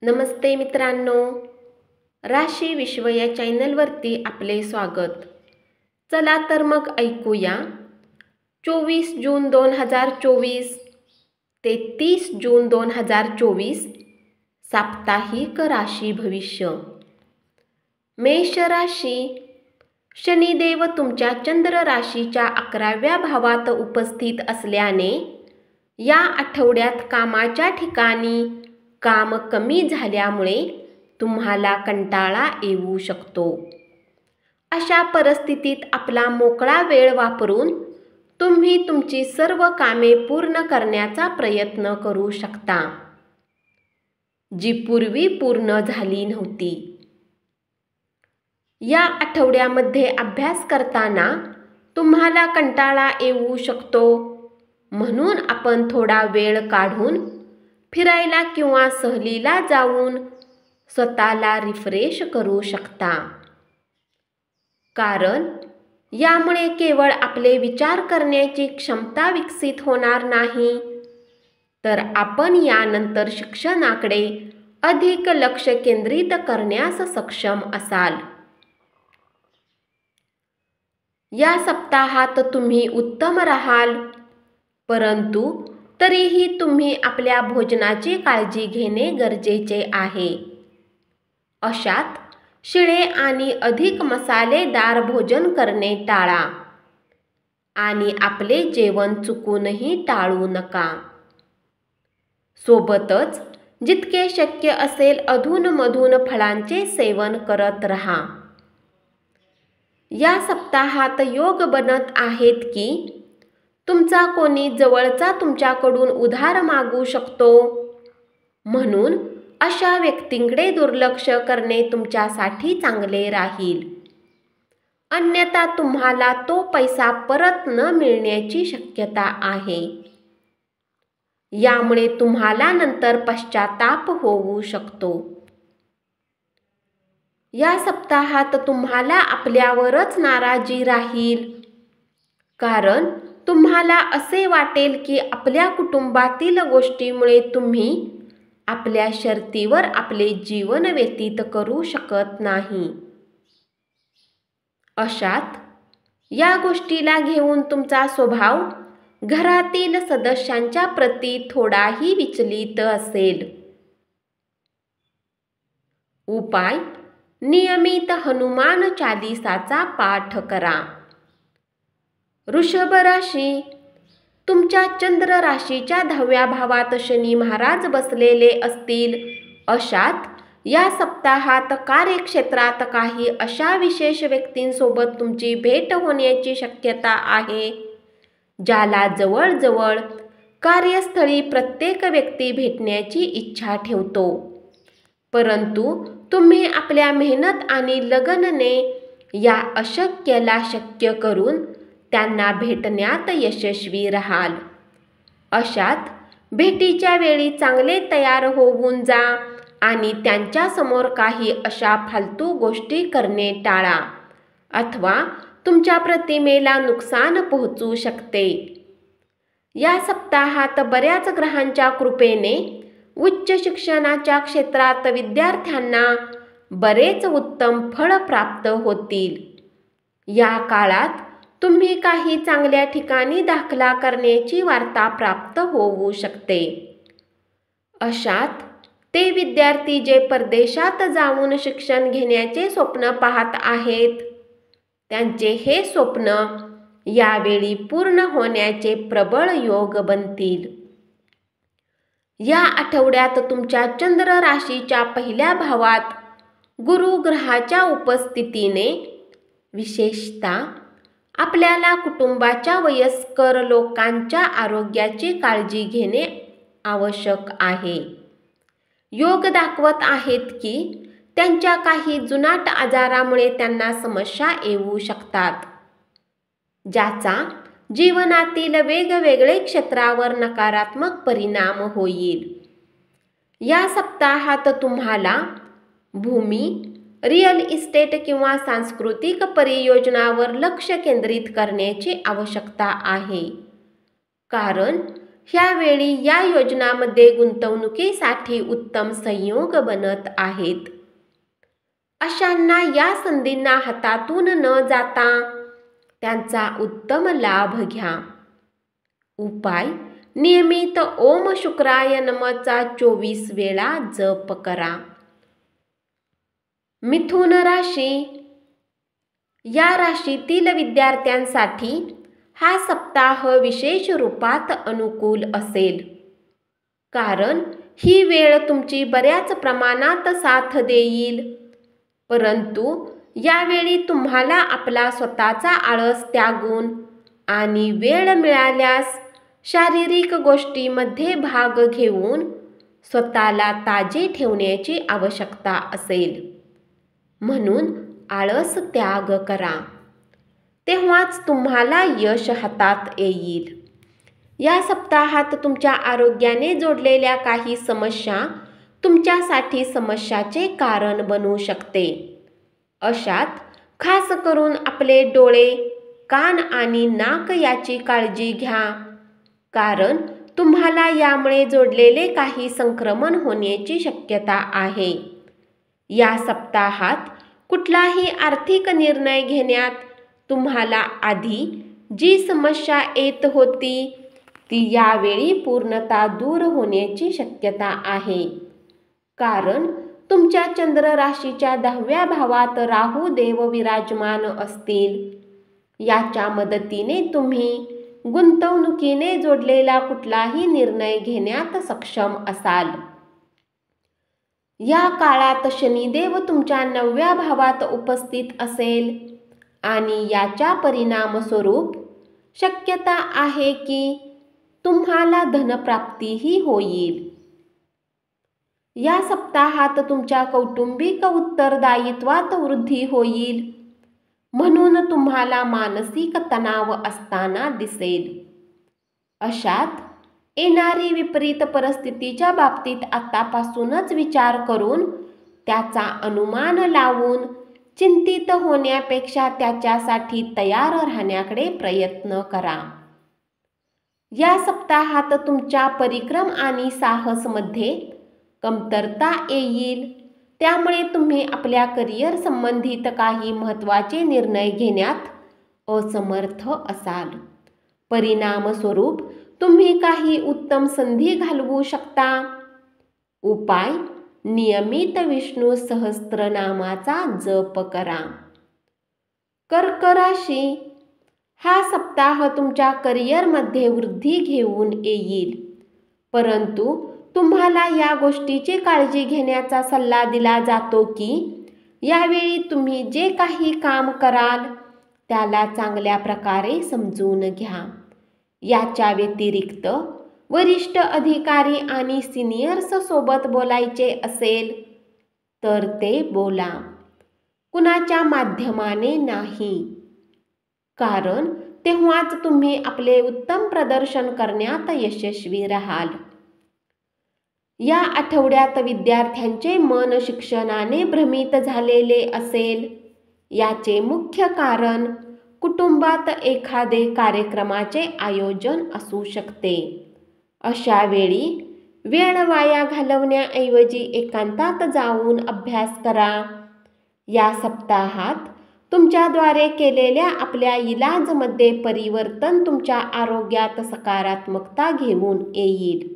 नमस्ते मित्रांनो, राशी विश्व या चॅनलवरती आपले स्वागत. चला तर मग ऐकूया 24 जून 2024 ते 30 जून 2024 साप्ताहिक राशी भविष्य. मेष राशी. शनिदेव तुमच्या चंद्र राशीच्या 11व्या भावात उपस्थित असल्याने या आठवड्यात कामाच्या ठिकाणी काम कमी झाल्यामुळे तुम्हाला कंटाळा येऊ शकतो. अशा परिस्थितीत आपला मोकळा वेळ वापरून तुम्ही तुमची सर्व कामे पूर्ण करण्याचा प्रयत्न करू शकता, जी पूर्वी पूर्ण झाली नव्हती. या आठवड्यामध्ये अभ्यास करताना तुम्हाला कंटाळा येऊ शकतो, म्हणून आपण थोडा वेळ काढून फिरायला किंवा सहलीला जाऊन स्वतःला रिफ्रेश करू शकता. कारण यामुळे केवळ आपले विचार करण्याची क्षमता विकसित होणार नाही, तर आपण यानंतर शिक्षणाकडे अधिक लक्ष केंद्रित करण्यास सक्षम असाल. या सप्ताहात तुम्ही उत्तम राहाल, परंतु तरीही तुम्ही आपल्या भोजनाची काळजी घेणे गरजेचे आहे. अशात शिळे आणि अधिक मसालेदार भोजन करणे टाळा आणि आपले जेवण चुकूनही टाळू नका. सोबतच जितके शक्य असेल अधूनमधून फळांचे सेवन करत राहा. या सप्ताहात योग बनत आहेत की तुमचा कोणी जवळचा तुमच्याकडून उधार मागू शकतो, म्हणून अशा व्यक्तींकडे दुर्लक्ष करणे तुमच्यासाठी चांगले राहील. अन्यथा तुम्हाला तो पैसा परत न मिळण्याची शक्यता आहे. यामुळे तुम्हाला नंतर पश्चाताप होऊ शकतो. या सप्ताहात तुम्हाला आपल्यावरच नाराजी राहील, कारण तुम्हाला असे वाटेल की आपल्या कुटुंबातील गोष्टीमुळे तुम्ही आपल्या शर्तीवर आपले जीवन व्यतीत करू शकत नाही. अशात या गोष्टीला घेऊन तुमचा स्वभाव घरातील सदस्यांच्या प्रती थोडाही विचलित असेल. उपाय: नियमित हनुमान चालीसाचा पाठ करा. वृषभ राशी. तुमच्या चंद्र राशीच्या 10व्या भावात शनी महाराज बसलेले असतील. अशात या सप्ताहात कार्यक्षेत्रात काही अशा विशेष व्यक्तींसोबत तुमची भेट होण्याची शक्यता आहे, ज्याला जवळजवळ कार्यस्थळी प्रत्येक व्यक्ती भेटण्याची इच्छा ठेवतो, परंतु तुम्ही आपल्या मेहनत आणि लगनने या अशक्यला शक्य करून त्यांना भेटण्यात यशस्वी राहाल. अशात भेटीच्या वेळी चांगले तयार होऊन जा आणि त्यांच्यासमोर काही अशा फालतू गोष्टी करणे टाळा, अथवा तुमच्या प्रतिमेला नुकसान पोहोचू शकते. या सप्ताहात बऱ्याच ग्रहांच्या कृपेने उच्च शिक्षणाच्या क्षेत्रात विद्यार्थ्यांना बरेच उत्तम फळ प्राप्त होतील. या काळात तुम्ही काही चांगल्या ठिकाणी दाखला करण्याची वार्ता प्राप्त होऊ शकते. अशात ते विद्यार्थी जे परदेशात जाऊन शिक्षण घेण्याचे स्वप्न पाहत आहेत, त्यांचे हे स्वप्न यावेळी पूर्ण होण्याचे प्रबळ योग बनतील. या आठवड्यात तुमच्या चंद्र राशीच्या 1ल्या भावात गुरु ग्रहाच्या उपस्थितीने विशेषतः आपल्याला कुटुंबाच्या वयस्कर लोकांच्या आरोग्याची काळजी घेणे आवश्यक आहे. योग दाखवत आहेत की त्यांच्या काही जुनाट आजारामुळे त्यांना समस्या येऊ शकतात, ज्याचा जीवनातील वेगवेगळे क्षेत्रावर नकारात्मक परिणाम होईल. या सप्ताहात तुम्हाला भूमी, रिअल इस्टेट किंवा सांस्कृतिक परियोजनावर लक्ष केंद्रित करण्याची आवश्यकता आहे, कारण ह्यावेळी या योजनांमध्ये गुंतवणुकीसाठी उत्तम संयोग बनत आहेत. अशांना या संधींना हातातून न जाता त्यांचा उत्तम लाभ घ्या. उपाय: नियमित ओम शुक्राय नमःचा 24 वेळा जप करा. मिथुन राशी. या राशीतील विद्यार्थ्यांसाठी हा सप्ताह विशेष रूपात अनुकूल असेल, कारण ही वेळ तुमची बऱ्याच प्रमाणात साथ देईल. परंतु यावेळी तुम्हाला आपला स्वतःचा आळस त्यागून आणि वेळ मिळाल्यास शारीरिक गोष्टींमध्ये भाग घेऊन स्वतःला ताजे ठेवण्याची आवश्यकता असेल. म्हणून आळस त्याग करा, तेव्हाच तुम्हाला यश हातात येईल. या सप्ताहात तुमच्या आरोग्याने जोडलेल्या काही समस्या तुमच्यासाठी समस्याचे कारण बनू शकते. अशात खास करून आपले डोळे, कान आणि नाक याची काळजी घ्या, कारण तुम्हाला यामुळे जोडलेले काही संक्रमण होण्याची शक्यता आहे. या सप्ताहात कुठलाही आर्थिक निर्णय घेण्यात तुम्हाला आधी जी समस्या येत होती ती यावेळी पूर्णतः दूर होण्याची शक्यता आहे, कारण तुमच्या चंद्र राशीच्या 10व्या भावात राहू देव विराजमान असतील. याच्या मदतीने तुम्ही गुंतवणुकीने जोडलेला कुठलाही निर्णय घेण्यात सक्षम असाल. या काळात शनिदेव तुमच्या 9व्या भावात उपस्थित असेल आणि याच्या परिणामस्वरूप शक्यता आहे की तुम्हाला धनप्राप्तीही होईल. या सप्ताहात तुमच्या कौटुंबिक उत्तरदायित्वात वृद्धी होईल, म्हणून तुम्हाला मानसिक तणाव असताना दिसेल. अशात येणारी विपरीत परिस्थितीच्या बाबतीत आतापासूनच विचार करून त्याचा अनुमान लावून चिंतित होण्यापेक्षा त्याच्यासाठी तयार राहण्याकडे प्रयत्न करा. या सप्ताहात तुमच्या परिक्रम आणि साहसमध्ये कमतरता येईल, त्यामुळे तुम्ही आपल्या करिअर संबंधित काही महत्त्वाचे निर्णय घेण्यात असमर्थ असाल. परिणामस्वरूप तुम्ही काही उत्तम संधी घालवू शकता. उपाय: नियमित विष्णू सहस्त्रनामाचा जप करा. कर्क राशी. हा सप्ताह तुमच्या करिअरमध्ये वृद्धी घेऊन येईल, परंतु तुम्हाला या गोष्टीची काळजी घेण्याचा सल्ला दिला जातो की यावेळी तुम्ही जे काही काम कराल त्याला चांगल्या प्रकारे समजून घ्या. याच्या व्यतिरिक्त वरिष्ठ अधिकारी आणि सिनियर्स सोबत बोलायचे असेल तर ते बोला, कुणाच्या माध्यमाने नाही, कारण तेव्हाच तुम्ही आपले उत्तम प्रदर्शन करण्यात यशस्वी राहाल. या आठवड्यात विद्यार्थ्यांचे मन शिक्षणाने भ्रमित झालेले असेल. याचे मुख्य कारण कुटुंबात एखादे कार्यक्रमाचे आयोजन असू शकते. अशा वेळी वेळ वाया घालवण्याऐवजी एकांतात जाऊन अभ्यास करा. या सप्ताहात तुमच्याद्वारे केलेल्या आपल्या इलाजमध्ये परिवर्तन तुमच्या आरोग्यात सकारात्मकता घेऊन येईल,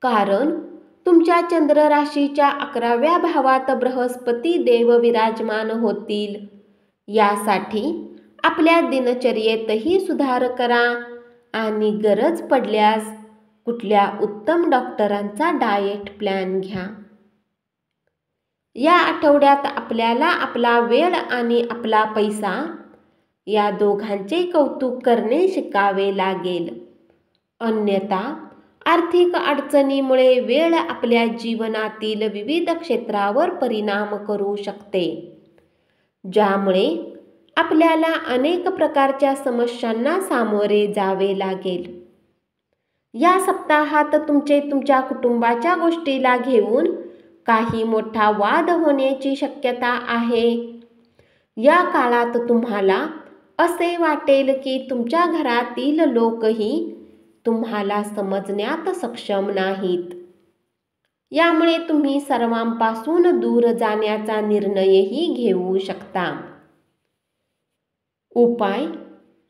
कारण तुमच्या चंद्र राशीच्या 11व्या भावात बृहस्पती देव विराजमान होतील. यासाठी आपल्या दिनचर्येतही सुधार करा आणि गरज पडल्यास कुठल्या उत्तम डॉक्टरांचा डाएट प्लॅन घ्या. या आठवड्यात आपल्याला आपला वेळ आणि आपला पैसा या दोघांचे कौतुक करणे शिकावे लागेल. अन्यथा आर्थिक अडचणीमुळे वेळ आपल्या जीवनातील विविध क्षेत्रावर परिणाम करू शकते, ज्यामुळे आपल्याला अनेक प्रकारच्या समस्यांना सामोरे जावे लागेल. या सप्ताहात तुमच्या कुटुंबाच्या गोष्टीला घेऊन काही मोठा वाद होण्याची शक्यता आहे. या काळात तुम्हाला असे वाटेल की तुमच्या घरातील लोकही तुम्हाला समजण्यात सक्षम नाहीत. यामुळे तुम्ही सर्वांपासून दूर जाण्याचा निर्णयही घेऊ शकता. उपाय: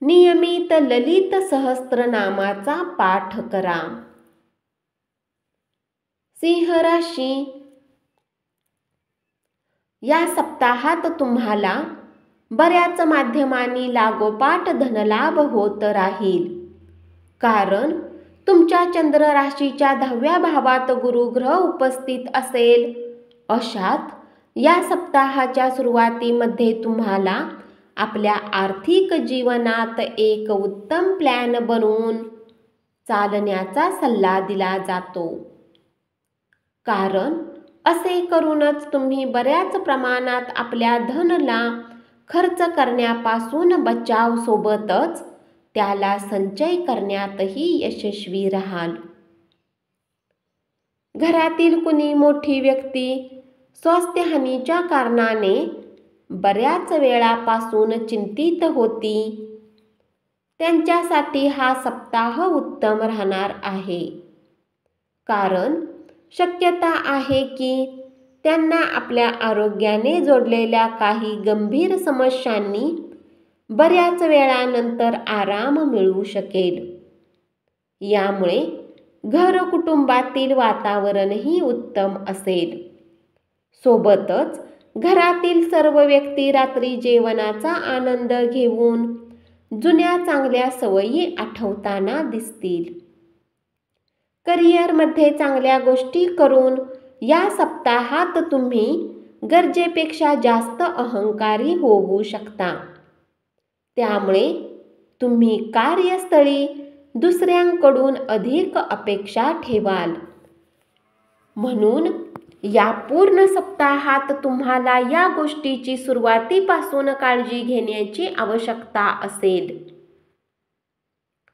नियमित ललित सहस्त्रनामाचा पाठ करा. सिंह राशी, या सप्ताहात तुम्हाला बऱ्याच माध्यमांनी लागोपाठ धनलाभ होत राहील. कारण तुमच्या चंद्र राशीच्या 10व्या भावात गुरुग्रह उपस्थित असेल. अशात या सप्ताहाच्या सुरुवातीमध्ये तुम्हाला आपल्या आर्थिक जीवनात एक उत्तम प्लॅन बनवून चालण्याचा सल्ला दिला जातो. कारण असे करूनच तुम्ही बऱ्याच प्रमाणात आपल्या धनला खर्च करण्यापासून बचाव सोबतच त्याला संचय करण्यातही यशस्वी राहाल. घरातील कुणी मोठी व्यक्ती स्वास्थ्यहानीच्या कारणाने बऱ्याच वेळापासून चिंतित होती. त्यांच्यासाठी हा सप्ताह उत्तम राहणार आहे. कारण शक्यता आहे की त्यांना आपल्या आरोग्याने जोडलेल्या काही गंभीर समस्यांनी बऱ्याच वेळानंतर आराम मिळू शकेल. यामुळे घर कुटुंबातील वातावरणही उत्तम असेल. सोबतच घरातील सर्व व्यक्ती रात्री जेवणाचा आनंद घेऊन जुन्या चांगल्या सवयी आठवताना दिसतील. करिअरमध्ये चांगल्या गोष्टी करून या सप्ताहात तुम्ही गरजेपेक्षा जास्त अहंकारी होऊ शकता. त्यामुळे तुम्ही कार्यस्थळी दुसऱ्यांकडून अधिक अपेक्षा ठेवाल. म्हणून या पूर्ण सप्ताहात तुम्हाला या गोष्टीची सुरुवातीपासून काळजी घेण्याची आवश्यकता असेल.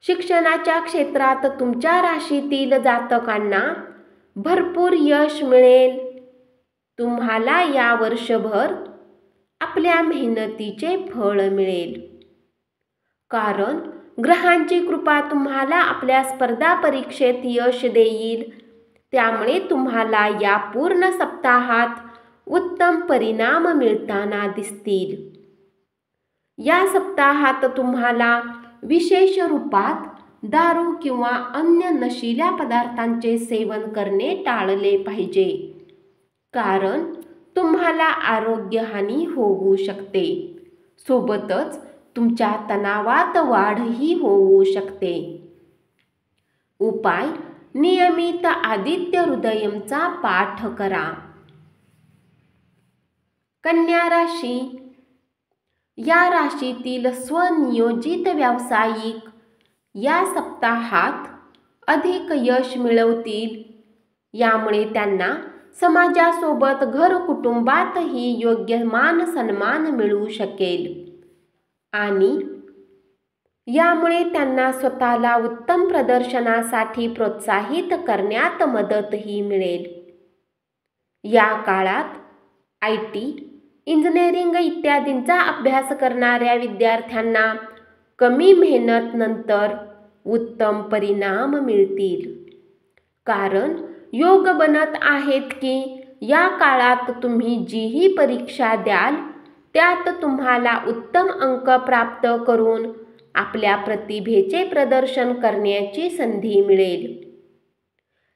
शिक्षणाच्या क्षेत्रात तुमच्या राशीतील जातकांना भरपूर यश मिळेल. तुम्हाला या वर्षभर आपल्या मेहनतीचे फळ मिळेल. कारण ग्रहांची कृपा तुम्हाला आपल्या स्पर्धा परीक्षेत यश देईल. त्यामुळे तुम्हाला या पूर्ण सप्ताहात उत्तम परिणाम मिळताना दिसतील. या सप्ताहात तुम्हाला विशेष रूपात दारू किंवा अन्य नशिल्या पदार्थांचे सेवन करणे टाळले पाहिजे. कारण तुम्हाला आरोग्यहानी होऊ शकते. सोबतच तुमच्या तणावात वाढही होऊ शकते. उपाय: नियमित आदित्य हृदयमचा पाठ करा. कन्या राशी, या राशीतील स्वनियोजित व्यावसायिक या सप्ताहात अधिक यश मिळवतील. यामुळे त्यांना समाजासोबत घर कुटुंबातही योग्य मान सन्मान मिळू शकेल. आणि यामुळे त्यांना स्वतःला उत्तम प्रदर्शनासाठी प्रोत्साहित करण्यात मदतही मिळेल. या काळात IT, इंजिनिअरिंग इत्यादींचा अभ्यास करणाऱ्या विद्यार्थ्यांना कमी मेहनत नंतर उत्तम परिणाम मिळतील. कारण योग बनत आहेत की या काळात तुम्ही जीही परीक्षा द्याल त्यात तुम्हाला उत्तम अंक प्राप्त करून आपल्या प्रतिभेचे प्रदर्शन करण्याची संधी मिळेल.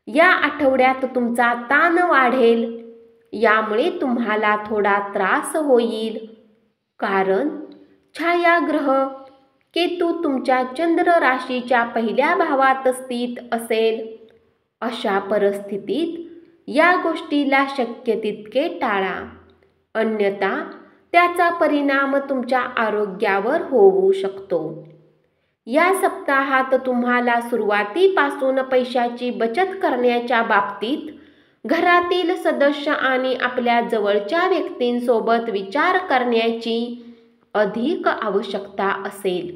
या आठवड्यात तुमचा ताण वाढेल. यामुळे तुम्हाला थोडा त्रास होईल. कारण छायाग्रह केतू तुमच्या चंद्र राशीच्या 1ल्या भावात स्थित असेल. अशा परिस्थितीत या गोष्टीला शक्य तितके टाळा. अन्यथा त्याचा परिणाम तुमच्या आरोग्यावर होऊ शकतो. या सप्ताहात तुम्हाला सुरुवातीपासून पैशाची बचत करण्याच्या बाबतीत घरातील सदस्य आणि आपल्या जवळच्या व्यक्तींसोबत विचार करण्याची अधिक आवश्यकता असेल.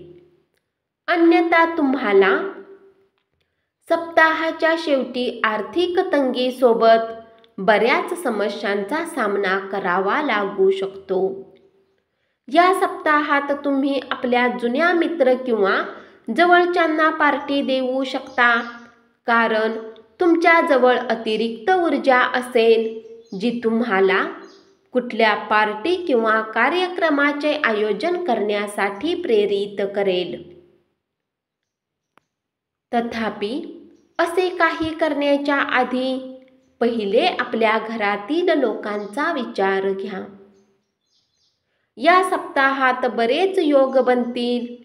अन्यथा तुम्हाला सप्ताहाच्या शेवटी आर्थिक तंगीसोबत बऱ्याच समस्यांचा सामना करावा लागू शकतो. या सप्ताहात तुम्ही आपल्या जुन्या मित्र किंवा जवळच्यांना पार्टी देऊ शकता, कारण तुमच्या जवळ अतिरिक्त ऊर्जा असेल जी तुम्हाला कुठल्या पार्टी किंवा कार्यक्रमाचे आयोजन करण्यासाठी प्रेरित करेल. तथापि, असे काही करण्याच्या आधी पहिले आपल्या घरातील लोकांचा विचार घ्या. या सप्ताहात बरेच योग बनतील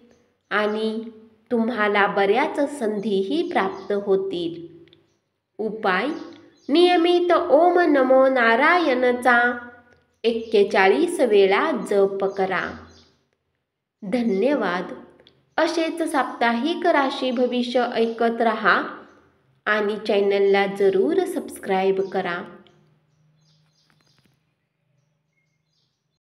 आणि तुम्हाला बऱ्याच संधीही प्राप्त होतील. उपाय: नियमित ओम नमो नारायणचा 41 वेळा जप करा. धन्यवाद. असेच साप्ताहिक राशी भविष्य ऐकत रहा आणि चॅनलला जरूर सबस्क्राईब करा.